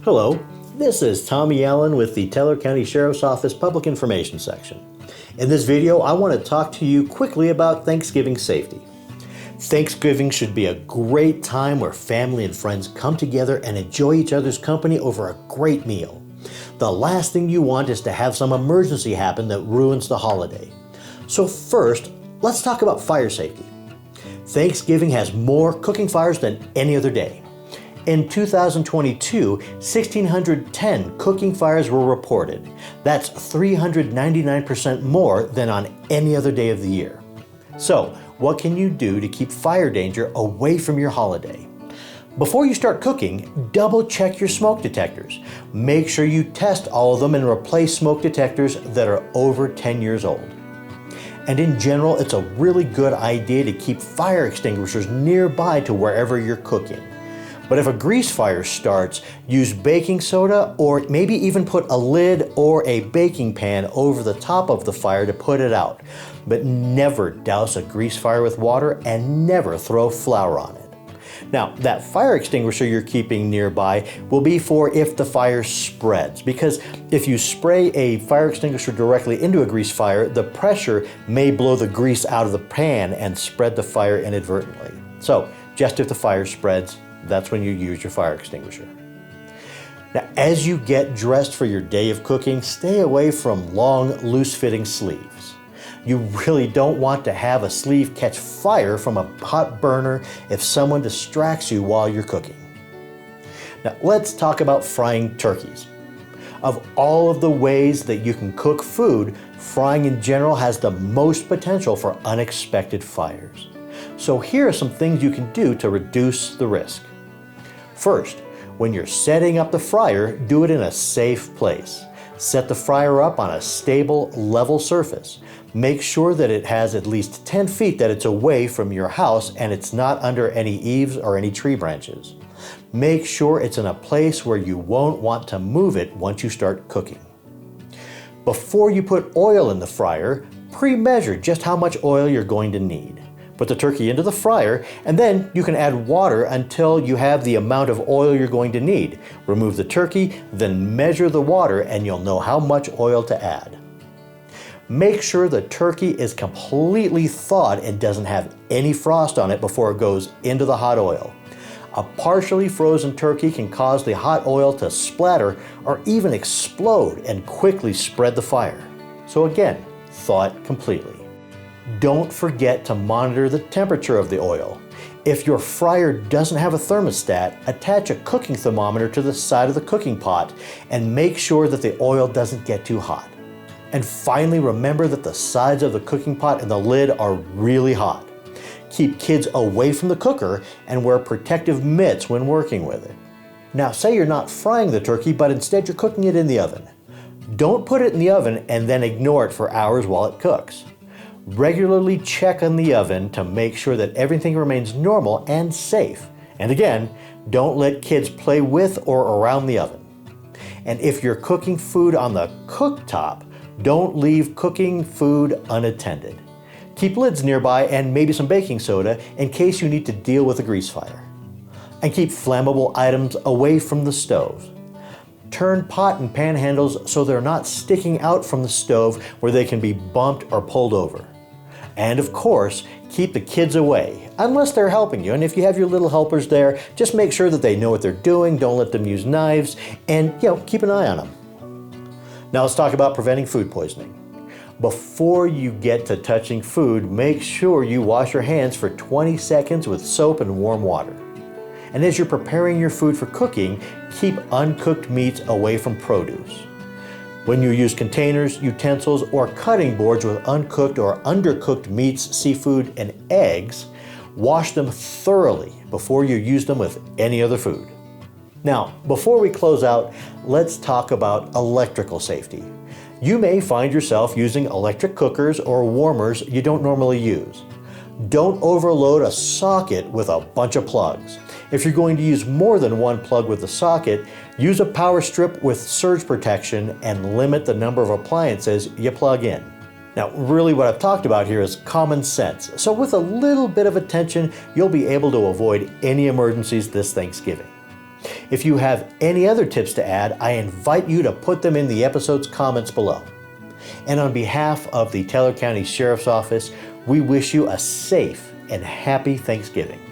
Hello, this is Tommy Allen with the Teller County Sheriff's Office Public Information section. In this video, I want to talk to you quickly about Thanksgiving safety. Thanksgiving should be a great time where family and friends come together and enjoy each other's company over a great meal. The last thing you want is to have some emergency happen that ruins the holiday. So first, let's talk about fire safety. Thanksgiving has more cooking fires than any other day. In 2022, 1,610 cooking fires were reported. That's 399% more than on any other day of the year. So, what can you do to keep fire danger away from your holiday? Before you start cooking, double check your smoke detectors. Make sure you test all of them and replace smoke detectors that are over 10 years old. And in general, it's a really good idea to keep fire extinguishers nearby to wherever you're cooking. But if a grease fire starts, use baking soda or maybe even put a lid or a baking pan over the top of the fire to put it out. But never douse a grease fire with water and never throw flour on it. Now, that fire extinguisher you're keeping nearby will be for if the fire spreads, because if you spray a fire extinguisher directly into a grease fire, the pressure may blow the grease out of the pan and spread the fire inadvertently. So, just if the fire spreads, that's when you use your fire extinguisher. Now, as you get dressed for your day of cooking, stay away from long, loose-fitting sleeves. You really don't want to have a sleeve catch fire from a hot burner if someone distracts you while you're cooking. Now, let's talk about frying turkeys. Of all of the ways that you can cook food, frying in general has the most potential for unexpected fires. So here are some things you can do to reduce the risk. First, when you're setting up the fryer, do it in a safe place. Set the fryer up on a stable, level surface. Make sure that it has at least 10 feet that it's away from your house and it's not under any eaves or any tree branches. Make sure it's in a place where you won't want to move it once you start cooking. Before you put oil in the fryer, pre-measure just how much oil you're going to need. Put the turkey into the fryer, and then you can add water until you have the amount of oil you're going to need. Remove the turkey, then measure the water, and you'll know how much oil to add. Make sure the turkey is completely thawed and doesn't have any frost on it before it goes into the hot oil. A partially frozen turkey can cause the hot oil to splatter or even explode and quickly spread the fire. So again, thaw it completely. Don't forget to monitor the temperature of the oil. If your fryer doesn't have a thermostat, attach a cooking thermometer to the side of the cooking pot and make sure that the oil doesn't get too hot. And finally, remember that the sides of the cooking pot and the lid are really hot. Keep kids away from the cooker and wear protective mitts when working with it. Now, say you're not frying the turkey, but instead you're cooking it in the oven. Don't put it in the oven and then ignore it for hours while it cooks. Regularly check on the oven to make sure that everything remains normal and safe. And again, don't let kids play with or around the oven. And if you're cooking food on the cooktop, don't leave cooking food unattended. Keep lids nearby and maybe some baking soda in case you need to deal with a grease fire. And keep flammable items away from the stove. Turn pot and pan handles so they're not sticking out from the stove where they can be bumped or pulled over. And of course, keep the kids away, unless they're helping you. And if you have your little helpers there, just make sure that they know what they're doing, don't let them use knives, and keep an eye on them. Now let's talk about preventing food poisoning. Before you get to touching food, make sure you wash your hands for 20 seconds with soap and warm water. And as you're preparing your food for cooking, keep uncooked meats away from produce. When you use containers, utensils, or cutting boards with uncooked or undercooked meats, seafood, and eggs, wash them thoroughly before you use them with any other food. Now, before we close out, let's talk about electrical safety. You may find yourself using electric cookers or warmers you don't normally use. Don't overload a socket with a bunch of plugs. If you're going to use more than one plug with the socket, use a power strip with surge protection and limit the number of appliances you plug in. Now, really what I've talked about here is common sense. So with a little bit of attention, you'll be able to avoid any emergencies this Thanksgiving. If you have any other tips to add, I invite you to put them in the episode's comments below. And on behalf of the Teller County Sheriff's Office, we wish you a safe and happy Thanksgiving.